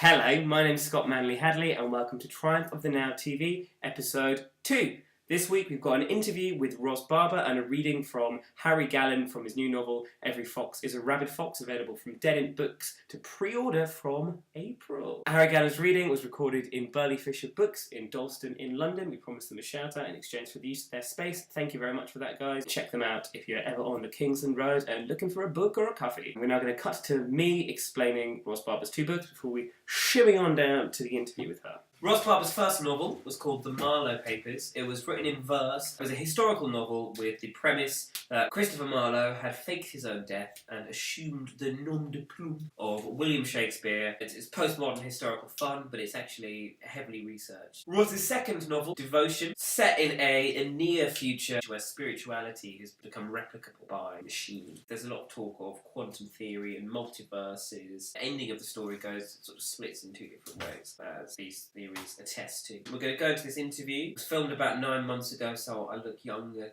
Hello, my name's Scott Manley Hadley and welcome to Triumph of the Now TV, episode 2. This week we've got an interview with Ros Barber and a reading from Harry Gallen from his new novel, Every Fox is a Rabid Fox, available from Dead End Books to pre-order from April. Harry Gallen's reading was recorded in Burley Fisher Books in Dalston in London. We promised them a shout out in exchange for the use of their space. Thank you very much for that, guys. Check them out if you're ever on the Kingsland Road and looking for a book or a coffee. We're now going to cut to me explaining Ros Barber's 2 books before we shimmy on down to the interview with her. Ros Barber's first novel was called The Marlowe Papers. It was written in verse. It was a historical novel with the premise that Christopher Marlowe had faked his own death and assumed the nom de plume of William Shakespeare. It's postmodern historical fun, but it's actually heavily researched. Ros's second novel, Devotion, set in a near future where spirituality has become replicable by machine. There's a lot of talk of quantum theory and multiverses. The ending of the story sort of splits in 2 different ways, as these theories attest to. We're going to go into this interview. It was filmed about 9 months ago, so I look younger.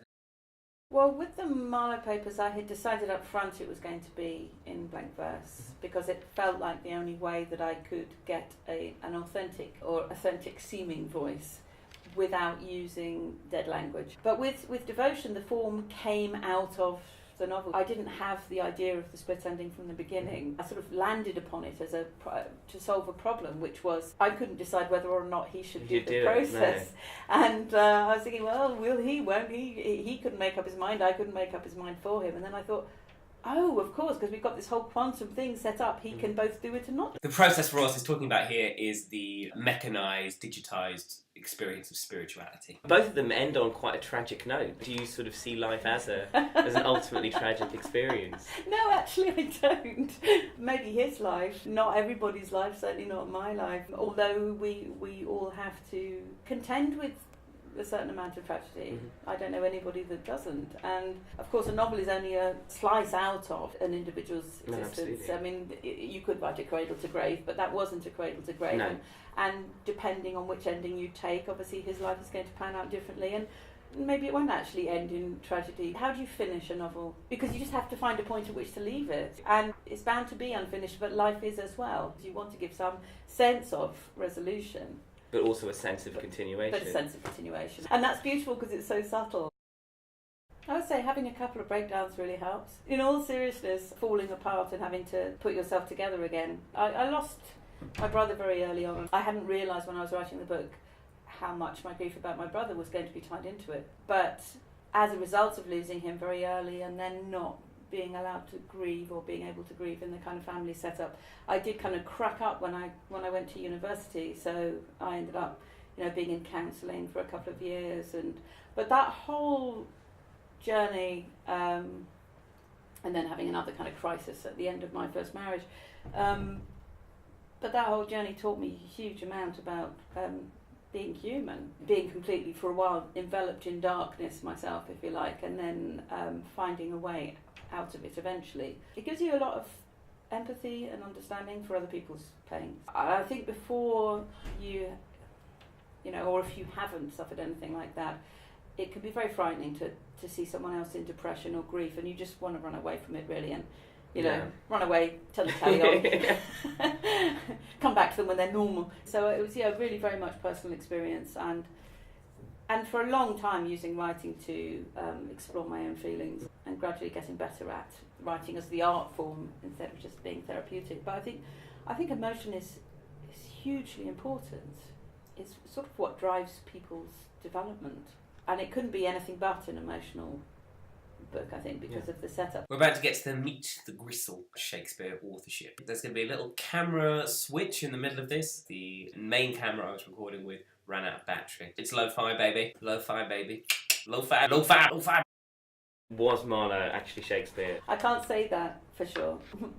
Well, with the Marlowe Papers, I had decided up front it was going to be in blank verse because it felt like the only way that I could get an authentic seeming voice without using dead language. But with Devotion, the form came out of the novel. I didn't have the idea of the split ending from the beginning. I sort of landed upon it as to solve a problem, which was I couldn't decide whether or not he should do the process. No. And I was thinking, well, will he, won't he? He couldn't make up his mind, I couldn't make up his mind for him. And then I thought, oh, of course, because we've got this whole quantum thing set up, he can both do it and not. The process Ros is talking about here is the mechanised, digitised experience of spirituality. Both of them end on quite a tragic note. Do you sort of see life as an ultimately tragic experience? No, actually I don't. Maybe his life, not everybody's life, certainly not my life. Although we all have to contend with a certain amount of tragedy. I don't know anybody that doesn't. And of course a novel is only a slice out of an individual's existence. No, I mean, you could write a cradle to grave, but that wasn't a cradle to grave. No. And depending on which ending you take, obviously his life is going to pan out differently, and maybe it won't actually end in tragedy. How do you finish a novel? Because you just have to find a point at which to leave it. And it's bound to be unfinished, but life is as well. You want to give some sense of resolution. But also a sense of continuation. But a sense of continuation. And that's beautiful because it's so subtle. I would say having a couple of breakdowns really helps. In all seriousness, falling apart and having to put yourself together again. I lost my brother very early on. I hadn't realised when I was writing the book how much my grief about my brother was going to be tied into it. But as a result of losing him very early and then not being allowed to grieve or being able to grieve in the kind of family setup, I did kind of crack up when I went to university. So I ended up, being in counselling for a couple of years, but that whole journey, and then having another kind of crisis at the end of my first marriage, but that whole journey taught me a huge amount about being human, being completely, for a while, enveloped in darkness myself, if you like, and then finding a way out of it eventually. It gives you a lot of empathy and understanding for other people's pain. I think before or if you haven't suffered anything like that, it can be very frightening to see someone else in depression or grief, and you just want to run away from it really, and run away, turn the telly on, come back to them when they're normal. So it was really very much personal experience, and for a long time using writing to explore my own feelings, and gradually getting better at writing as the art form instead of just being therapeutic. But I think emotion is hugely important. It's sort of what drives people's development, and it couldn't be anything but an emotional book, I think, because of the setup. We're about to get to the meat, the gristle of Shakespeare authorship. There's going to be a little camera switch in the middle of this. The main camera I was recording with ran out of battery. It's lo-fi, baby. Lo-fi, baby. Lo-fi, lo-fi, lo-fi. Was Marlowe actually Shakespeare? I can't say that for sure.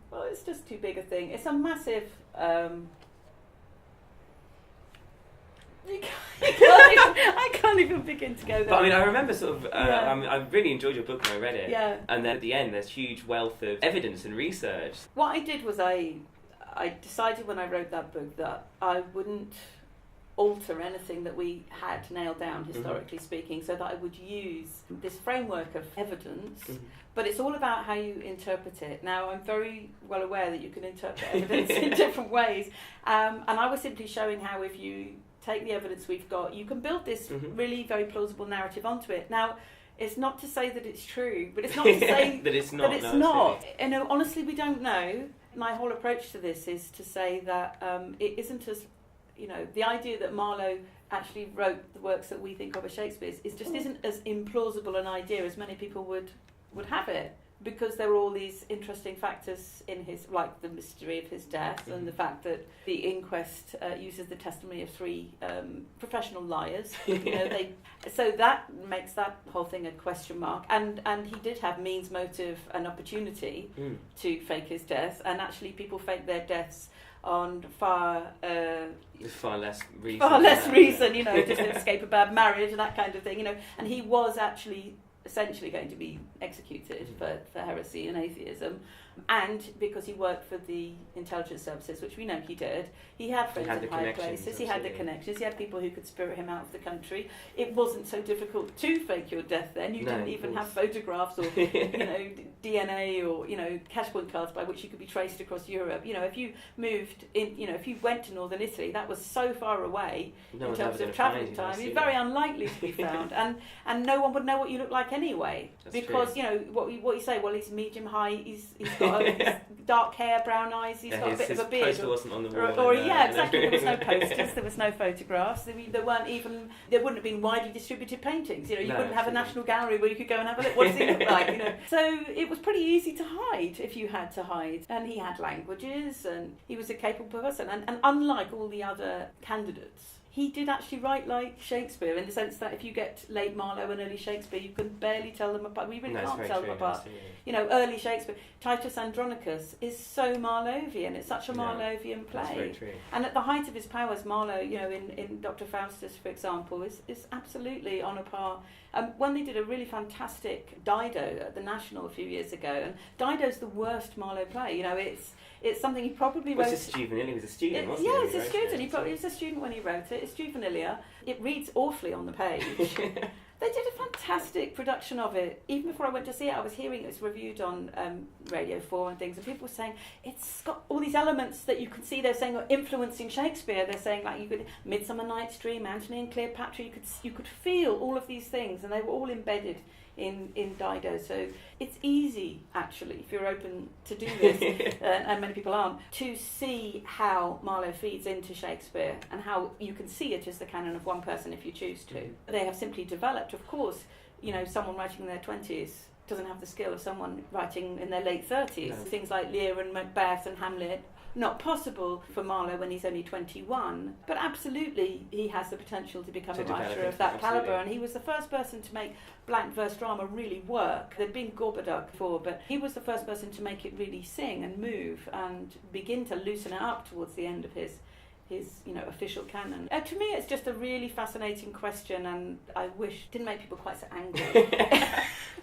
Well, it's just too big a thing. It's a massive... I can't even begin to go there. But I mean, I remember I really enjoyed your book when I read it. Yeah. And then at the end, there's huge wealth of evidence and research. What I did was I decided when I wrote that book that I wouldn't alter anything that we had nailed down, historically speaking, so that I would use this framework of evidence, but it's all about how you interpret it. Now, I'm very well aware that you can interpret evidence in different ways, and I was simply showing how if you take the evidence we've got, you can build this really very plausible narrative onto it. Now, it's not to say that it's true, but it's not to say that it's not. That it's not. And honestly, we don't know. My whole approach to this is to say that it isn't as, the idea that Marlowe actually wrote the works that we think of as Shakespeare's isn't as implausible an idea as many people would have it, because there are all these interesting factors in his, like the mystery of his death and the fact that the inquest uses the testimony of 3 professional liars. So that makes that whole thing a question mark. And he did have means, motive, and opportunity to fake his death, and actually people fake their deaths on far less reason, just to escape a bad marriage and that kind of thing, and he was actually essentially going to be executed for heresy and atheism, and because he worked for the intelligence services, which we know he did, he had friends in high places, he had the connections, he had people who could spirit him out of the country. It wasn't so difficult to fake your death then. You didn't even have photographs or DNA or cash point cards by which you could be traced across Europe. If you moved in, if you went to northern Italy, that was so far away in terms of travelling time. It's very unlikely to be found, and no one would know what you look like anyway. That's because true. What you say, well, he's medium height, he's got dark hair, brown eyes, he's got a bit of a beard. His poster wasn't on the wall. Or exactly. There was no posters, there was no photographs. There wouldn't have been widely distributed paintings. You wouldn't have a national gallery where you could go and have a look. What does he look like? So it was pretty easy to hide if you had to hide. And he had languages, and he was a capable person. And unlike all the other candidates, he did actually write like Shakespeare, in the sense that if you get late Marlowe and early Shakespeare, you can barely tell them apart. We really can't tell them apart. Early Shakespeare, Titus Andronicus is so Marlovian. It's such a Marlovian play. That's very true. And at the height of his powers, Marlowe, in Dr. Faustus, for example, is absolutely on a par. When they did a really fantastic Dido at the National a few years ago, and Dido's the worst Marlowe play. It's something he probably wrote. It's juvenile. He was a student, wasn't he? Yeah, he's a student. He was a student when he wrote it. It's juvenilia. It reads awfully on the page. They did a fantastic production of it. Even before I went to see it, I was hearing it was reviewed on Radio 4 and things, and people were saying it's got all these elements that you can see. They're saying are influencing Shakespeare. They're saying like you could Midsummer Night's Dream, Antony and Cleopatra. You could feel all of these things, and they were all embedded in Dido. So it's easy, actually, if you're open to do this, and many people aren't, to see how Marlowe feeds into Shakespeare and how you can see it as the canon of one person if you choose to. They have simply developed, of course, someone writing in their 20s doesn't have the skill of someone writing in their late 30s. No. Things like Lear and Macbeth and Hamlet, not possible for Marlowe when he's only 21, but absolutely he has the potential to become a writer of that calibre, and he was the first person to make blank verse drama really work. There'd been Gorboduc before, but he was the first person to make it really sing and move and begin to loosen it up towards the end of his official canon. To me, it's just a really fascinating question, and I wish it didn't make people quite so angry.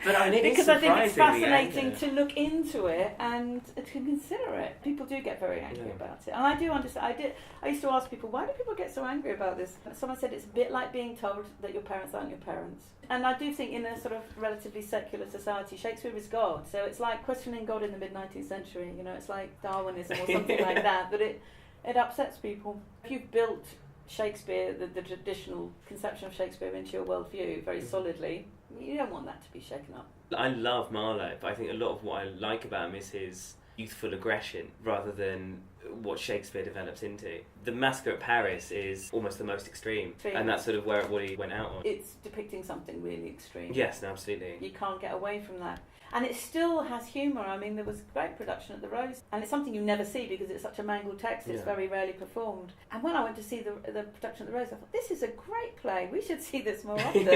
But I mean, because I think it's fascinating to look into it and to consider it. People do get very angry about it, and I do understand. I used to ask people, why do people get so angry about this? Someone said it's a bit like being told that your parents aren't your parents. And I do think in a sort of relatively secular society, Shakespeare is God. So it's like questioning God in the mid-19th century. It's like Darwinism or something like that. But it upsets people. If you've built Shakespeare, the traditional conception of Shakespeare, into your worldview very solidly, you don't want that to be shaken up. I love Marlowe, but I think a lot of what I like about him is his youthful aggression rather than what Shakespeare develops into. The Massacre at Paris is almost the most extreme, and that's sort of what he went out on. It's depicting something really extreme. Yes, no, absolutely. You can't get away from that. And it still has humour. I mean, there was great production at the Rose, and it's something you never see because it's such a mangled text. It's very rarely performed. And when I went to see the production at the Rose, I thought, this is a great play. We should see this more often.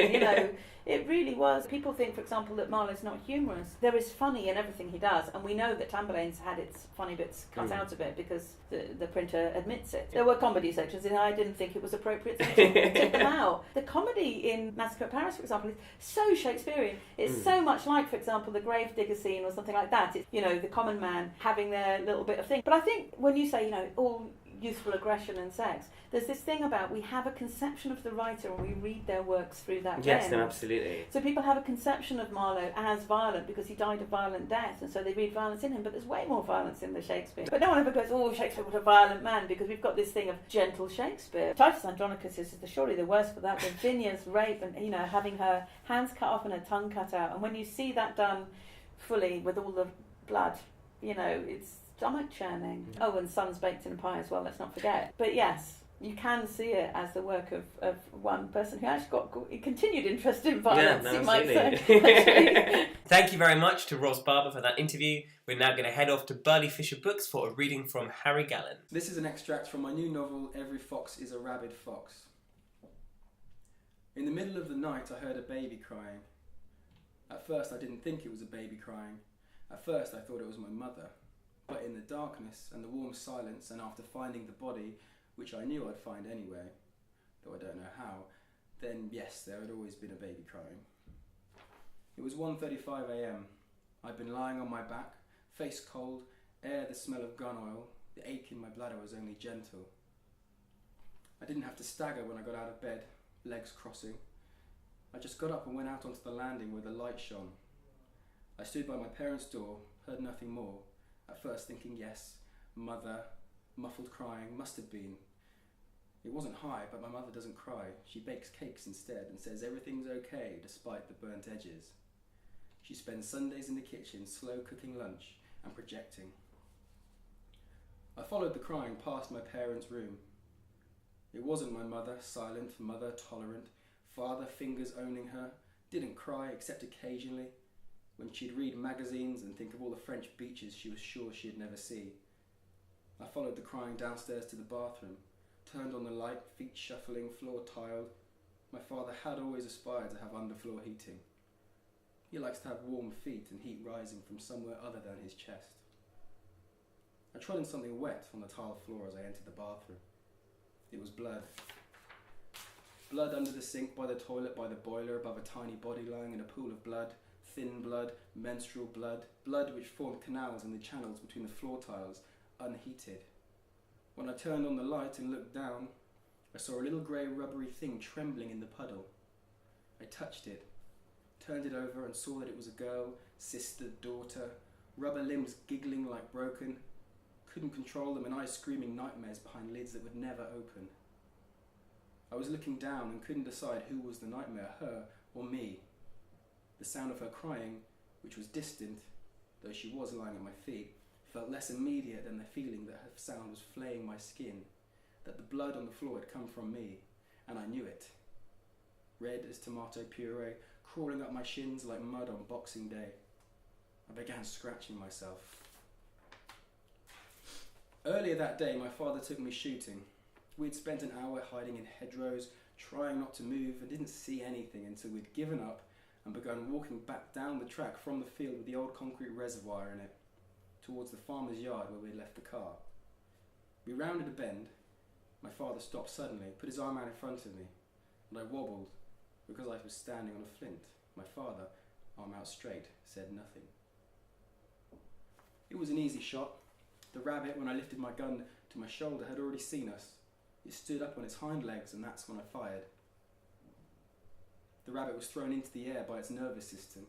It really was. People think, for example, that Marlowe's not humorous. There is funny in everything he does, and we know that Tamburlaine's had its funny bits cut out of it because the printer admits it. There were comedy sections, and I didn't think it was appropriate to take them out. The comedy in Massacre at Paris, for example, is so Shakespearean. It's so much like, for example, the gravedigger scene or something like that. It's, the common man having their little bit of thing. But I think when you say, all youthful aggression and sex. There's this thing about we have a conception of the writer and we read their works through that Yes, lens. no, absolutely. So people have a conception of Marlowe as violent because he died a violent death, and so they read violence in him, but there's way more violence in the Shakespeare. But no one ever goes, oh, Shakespeare was a violent man, because we've got this thing of gentle Shakespeare. Titus Andronicus is surely the worst for that. Virginia's rape and, having her hands cut off and her tongue cut out. And when you see that done fully with all the blood, it's stomach churning. Oh, and sun's baked in a pie as well, let's not forget. But yes, you can see it as the work of one person who actually got a continued interest in violence, you might say. Thank you very much to Ros Barber for that interview. We're now going to head off to Burley Fisher Books for a reading from Harry Gallen. This is an extract from my new novel, Every Fox is a Rabid Fox. In the middle of the night, I heard a baby crying. At first, I didn't think it was a baby crying. At first, I thought it was my mother. But in the darkness and the warm silence, and after finding the body, which I knew I'd find anyway, though I don't know how, then yes, there had always been a baby crying. It was 1:35 a.m. I'd been lying on my back, face cold, air the smell of gun oil, the ache in my bladder was only gentle. I didn't have to stagger when I got out of bed, legs crossing. I just got up and went out onto the landing where the light shone. I stood by my parents' door, heard nothing more, at first thinking yes, mother, muffled crying, must have been. It wasn't high, but my mother doesn't cry. She bakes cakes instead and says everything's okay despite the burnt edges. She spends Sundays in the kitchen, slow cooking lunch and projecting. I followed the crying past my parents' room. It wasn't my mother, silent, mother tolerant, father fingers owning her, didn't cry except occasionally, when she'd read magazines and think of all the French beaches she was sure she'd never see. I followed the crying downstairs to the bathroom, turned on the light, feet shuffling, floor tiled. My father had always aspired to have underfloor heating. He likes to have warm feet and heat rising from somewhere other than his chest. I trod in something wet on the tile floor as I entered the bathroom. It was blood. Blood under the sink, by the toilet, by the boiler, above a tiny body lying in a pool of blood, thin blood, menstrual blood, blood which formed canals in the channels between the floor tiles, unheated. When I turned on the light and looked down, I saw a little grey rubbery thing trembling in the puddle. I touched it, turned it over and saw that it was a girl, sister, daughter, rubber limbs giggling like broken, couldn't control them and eyes screaming nightmares behind lids that would never open. I was looking down and couldn't decide who was the nightmare, her or me. The sound of her crying, which was distant, though she was lying at my feet, felt less immediate than the feeling that her sound was flaying my skin, that the blood on the floor had come from me, and I knew it. Red as tomato puree, crawling up my shins like mud on Boxing Day. I began scratching myself. Earlier that day, my father took me shooting. We'd spent an hour hiding in hedgerows, trying not to move, and didn't see anything until we'd given up and begun walking back down the track from the field with the old concrete reservoir in it, towards the farmer's yard where we'd left the car. We rounded a bend. My father stopped suddenly, put his arm out in front of me, and I wobbled because I was standing on a flint. My father, arm out straight, said nothing. It was an easy shot. The rabbit, when I lifted my gun to my shoulder, had already seen us. It stood up on its hind legs, and that's when I fired. The rabbit was thrown into the air by its nervous system,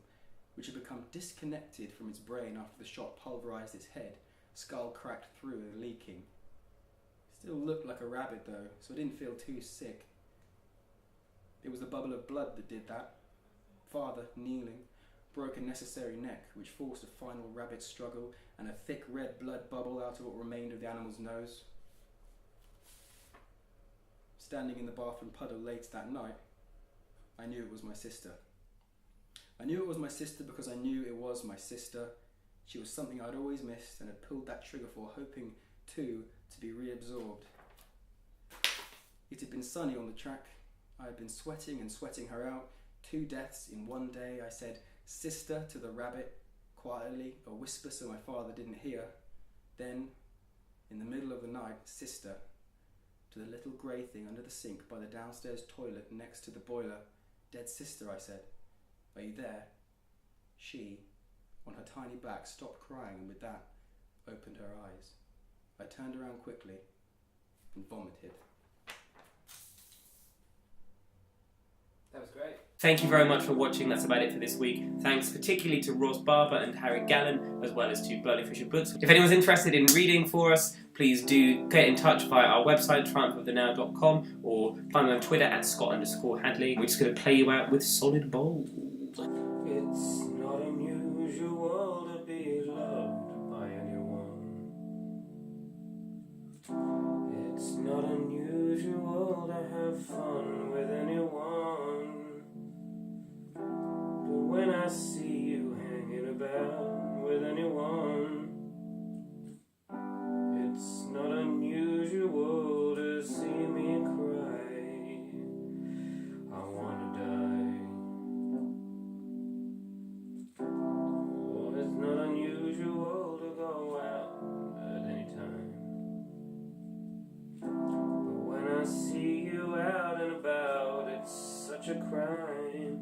which had become disconnected from its brain after the shot pulverised its head, skull cracked through and leaking. Still looked like a rabbit though, so I didn't feel too sick. It was the bubble of blood that did that. Father, kneeling, broke a necessary neck, which forced a final rabbit struggle and a thick red blood bubble out of what remained of the animal's nose. Standing in the bathroom puddle late that night, I knew it was my sister. I knew it was my sister because I knew it was my sister. She was something I'd always missed and had pulled that trigger for, hoping, too, to be reabsorbed. It had been sunny on the track. I had been sweating and sweating her out. 2 deaths in one day. I said, "Sister," to the rabbit, quietly, a whisper so my father didn't hear. Then, in the middle of the night, "Sister," to the little grey thing under the sink by the downstairs toilet next to the boiler. "Dead sister," I said. "Are you there?" She, on her tiny back, stopped crying and with that, opened her eyes. I turned around quickly. and vomited. That was great. Thank you very much for watching. That's about it for this week. Thanks particularly to Ros Barber and Harry Gallen, as well as to Burley Fisher Books. If anyone's interested in reading for us, please do get in touch via our website, triumphofthenow.com, or find me on Twitter at Scott_Hadley. We're just going to play you out with Solid Bold. It's not unusual to be loved by anyone. It's not unusual to have fun with anyone. But when I see you hanging about with anyone, it's not unusual to see me cry. I wanna die. Oh, it's not unusual to go out at any time. But when I see you out and about, it's such a crime.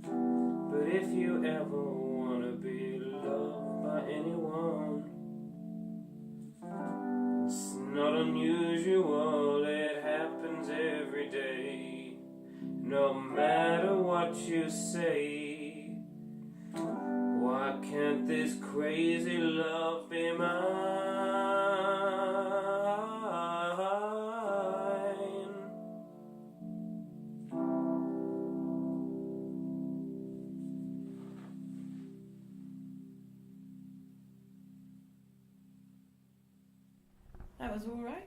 But if you ever wanna be loved by anyone, it's not unusual, it happens every day. No matter what you say, why can't this crazy love be mine? That was all right.